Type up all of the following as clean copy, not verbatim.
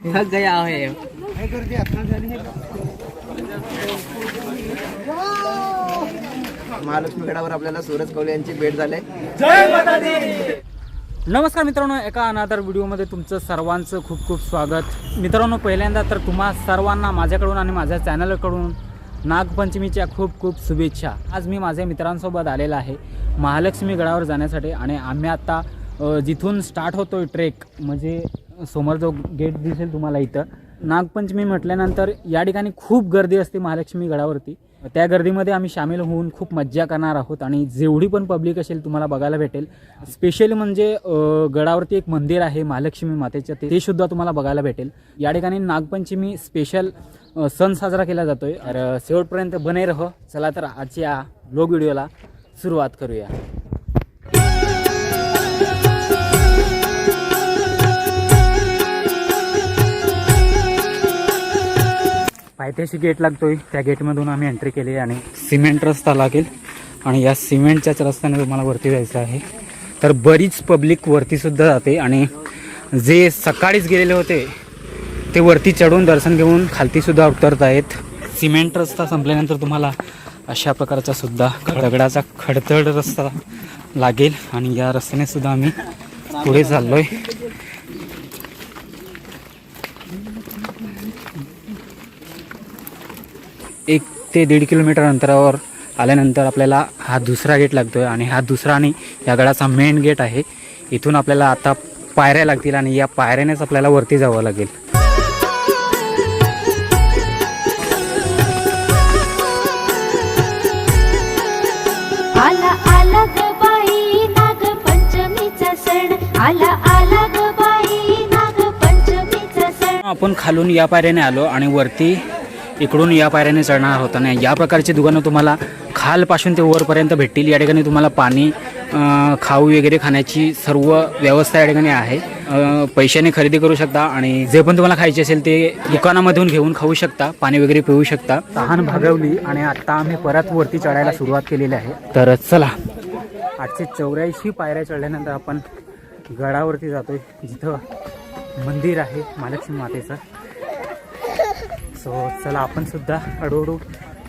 थक गया है। महालक्ष्मी गडावर आपल्याला सूरज कौले यांची भेट झाले। जय माता दी। नमस्कार मित्रांनो, एका अनादर व्हिडिओमध्ये तुमचं सर्वांचं खूप खूप स्वागत। मित्रांनो, पहिल्यांदा तर तुम्हा सर्वांना माझ्याकडून आणि माझ्या चॅनलकडून नागपंचमीच्या खूप खूप शुभेच्छा। आज मी माझ्या मित्रांसोबत आलेला आहे महालक्ष्मी गडावर जाण्यासाठी आणि आम्ही आता जिथून स्टार्ट होतोय ट्रेक, म्हणजे समोर जो गेट दिसेल तुम्हाला इथं, नागपंचमी म्हटल्यानंतर या ठिकाणी खूप गर्दी असते महालक्ष्मी गडावरती। त्या गर्दीमध्ये आम्ही सामील होऊन खूप मज्जा करणार आहोत आणि जेवढी पण पब्लिक असेल तुम्हाला बघायला भेटेल। स्पेशली म्हणजे गडावरती एक मंदिर आहे महालक्ष्मी मातेचं, ते सुद्धा तुम्हाला बघायला भेटेल। या ठिकाणी नागपंचमी स्पेशल सण साजरा केला जातोय। तर शेवटपर्यंत बने रहो। चला तर आजच्या व्लॉग व्हिडिओला सुरुवात करूया। पायथ्याशी गेट लागतोय, त्या गेटमधून आम्ही एंट्री केली आणि सिमेंट रस्ता लागेल आणि या सिमेंटच्याच रस्त्याने तुम्हाला वरती जायचं आहे। तर बरीच पब्लिक वरती सुद्धा जाते आणि जे सकाळीच गेलेले होते ते वरती चढून दर्शन घेऊन खालती सुद्धा उतरत आहेत। सिमेंट रस्ता संपल्यानंतर तुम्हाला अशा प्रकारचा सुद्धा दगडाचा खडतड रस्ता लागेल आणि या रस्त्याने सुद्धा आम्ही पुढे चाललोय। 1 ते 1.5 किलोमीटर अंतरावर आल्यानंतर आपल्याला हा दुसरा गेट लागतोय आणि हा दुसरा आणि या गडाचा मेन गेट आहे। इथून आपल्याला आता पायऱ्या लागतील आणि या पायऱ्यानेच आपल्याला वरती जावं लागेल। आला आला ग बाई नागपंचमीचा सण, आला आला ग बाई नागपंचमीचा सण। आपण खालून या पायऱ्याने आलो आणि वरती इकडून या पायऱ्याने चढणार आहोत आणि या प्रकारची दुकानं तुम्हाला खालपासून ते वरपर्यंत भेटतील। या ठिकाणी तुम्हाला पाणी, खाऊ वगैरे खाण्याची सर्व व्यवस्था या ठिकाणी आहे। पैशाने खरेदी करू शकता आणि जे पण तुम्हाला खायचे असेल ते दुकानामधून घेऊन खाऊ शकता, पाणी वगैरे पिऊ शकता। तहान भागवली आणि आता आम्ही परत वरती चढायला सुरुवात केलेली आहे। तर चला, 884 पायऱ्या चढल्यानंतर आपण गडावरती जातोय, जिथं मंदिर आहे महालक्ष्मी मातेचं। सो चला, आपण सुद्धा हळूहळू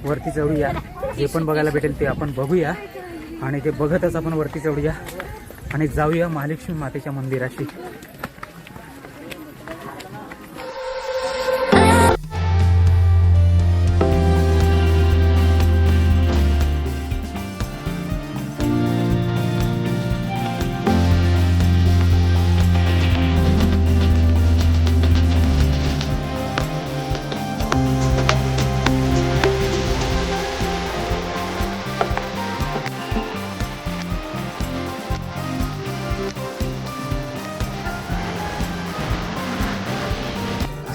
वरती चढूया। जे पण बघायला भेटेल ते आपण बघूया आणि ते बघतच आपण वरती चढूया आणि जाऊया महालक्ष्मी मातेच्या मंदिराशी।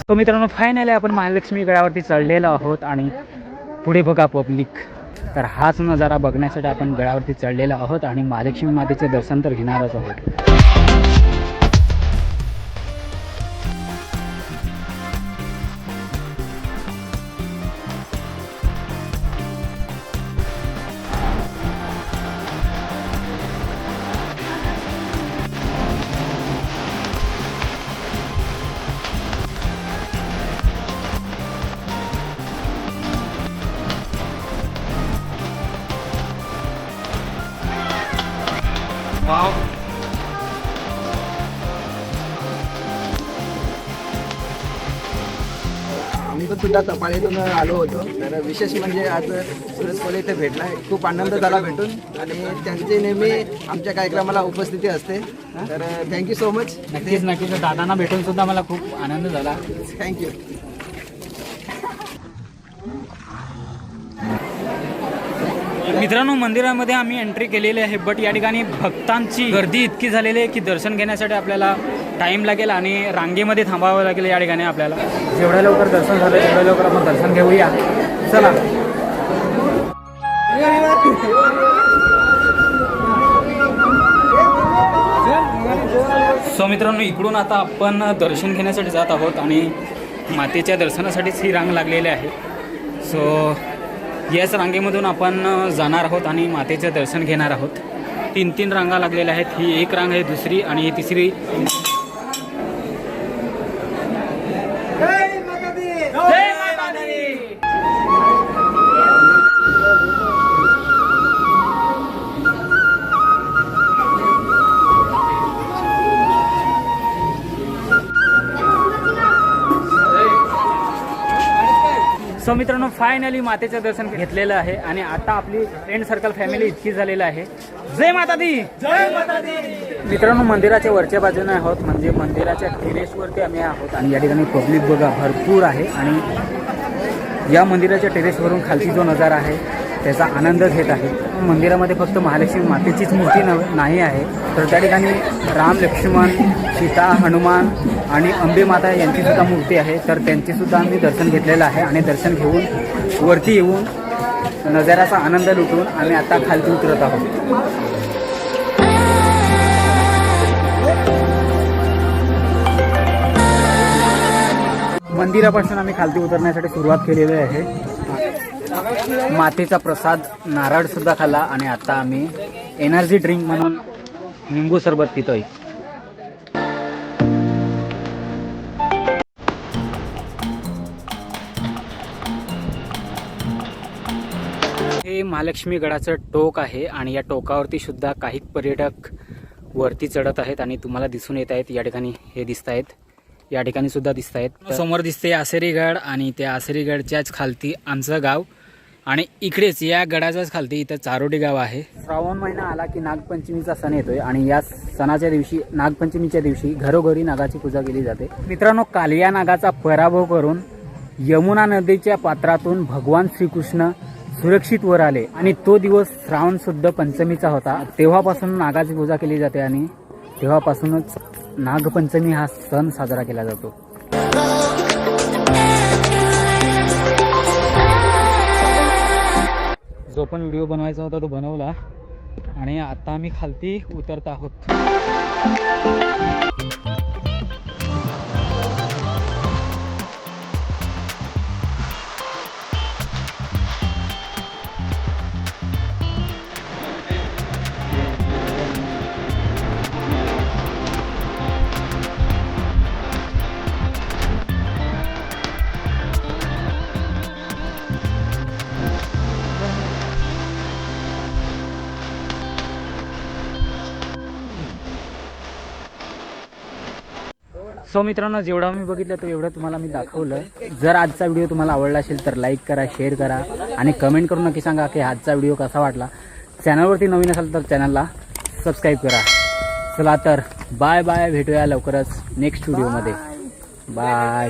तो मित्रांनो, फायनली आपण महालक्ष्मी गडावरती चढलेलो आहोत आणि पुढे बघा पब्लिक। तर हाच नजारा बघण्यासाठी आपण गडावरती चढलेलो आहोत आणि महालक्ष्मी मातेचे दर्शन तर घेणारच आहोत। आम्ही पण सुद्धा सकाळीतून आलो होतो। तर विशेष म्हणजे आज सूरज कौले इथे भेटला, खूप आनंद झाला भेटून आणि त्यांची नेहमी आमच्या कार्यक्रमाला उपस्थिती असते। तर थँक्यू सो मच। नक्कीच नक्कीच, दादांना भेटून सुद्धा मला खूप आनंद झाला। थँक्यू। मित्रांनो, मंदिरामध्ये आम्ही एंट्री केलेली आहे, बट या ठिकाणी भक्तांची गर्दी इतकी झालेली आहे की दर्शन घेण्यासाठी आपल्याला टाईम लागेल आणि रांगेमध्ये थांबावं लागेल। या ठिकाणी आपल्याला जेवढ्या लवकर दर्शन झालं तेवढ्या लवकर आपण दर्शन घेऊया। चला, सो मित्रांनो, इकडून आता आपण दर्शन घेण्यासाठी जात आहोत आणि मातेच्या दर्शनासाठीच ही रांग लागलेली आहे। सो याच रांगेमधून आपण जाणार आहोत आणि मातेचे दर्शन घेणार आहोत। 3 रांगा लागलेल्या आहेत। ही एक रांग आहे, दुसरी आणि ही तिसरी। सो मित्रांनो फायनली मातेचं दर्शन घेतलेलं आहे आणि आता आपली फ्रेंड सर्कल फॅमिली इतकी झालेलं आहे. जय माता दी, जय माता दी. मित्रांनो मंदिराच्या वरच्या बाजूने आहोत, म्हणजे मंदिराच्या टेरेसवरती आम्ही आहोत आणि या ठिकाणी पब्लिक बघा भरपूर आहे आणि या मंदिराच्या टेरेसवरून खालची जो नजारा आहे त्याचा आनंद घेत आहे. मंदिरामध्ये फक्त महालक्ष्मी मातेचीच मूर्ती नाही आहे, तर त्या ठिकाणी राम, लक्ष्मण, सीता, हनुमान आणि अंबे माता यांची सुद्धा मूर्ती आहे. तर त्यांची सुद्धा आम्ही दर्शन घेतलेलं आहे आणि दर्शन घेऊन वरती येऊन नजाऱ्याचा आनंद लुटून आम्ही आता खालती उतरत आहोत. मंदिरापासून आम्ही खालती उतरण्यासाठी सुरुवात केलेली आहे. मातेचा प्रसाद नारळ सुद्धा खाल्ला आणि आता आम्ही एनर्जी ड्रिंक म्हणून निंबू सरबत पितोय. हे महालक्ष्मी गडाचं टोक आहे आणि या टोकावरती सुद्धा काही पर्यटक वरती चढत आहेत आणि तुम्हाला दिसून येत आहेत. या ठिकाणी हे दिसत आहेत, या ठिकाणी सुद्धा दिसत आहेत. समोर दिसते आसेरीगड आणि त्या आसेरीगडच्याच खालती आमचं गाव आणि इकडेच या गडाच्याच खालती इथं चारोटी गाव आहे. श्रावण महिना आला की नागपंचमीचा सण येतोय आणि या सणाच्या दिवशी नागपंचमीच्या दिवशी घरोघरी नागाची पूजा केली जाते. मित्रांनो, कालिया नागाचा पराभव करून यमुना नदीच्या पात्रातून भगवान श्रीकृष्ण सुरक्षित वर आले आणि तो दिवस श्रावण शुद्ध पंचमीचा होता. तेव्हापासून नागाची पूजा केली जाते आणि तेव्हापासूनच नागपंचमी हा सण साजरा केला जातो. जो पण व्हिडिओ बनवायचा होता तो बनवला आणि आता आम्ही खालती उतरत आहोत. सो मित्रांनो, जेवढा मी बघितलं तर एवढं तुम्हाला मी दाखवलं. जर आजचा व्हिडिओ तुम्हाला आवडला असेल तर लाईक करा, शेअर करा आणि कमेंट करून नक्की सांगा की आजचा व्हिडिओ कसा वाटला. चॅनलवरती नवीन असाल तर चॅनलला सबस्क्राईब करा. चला तर बाय बाय, भेटूया लवकरच नेक्स्ट व्हिडिओमध्ये. बाय.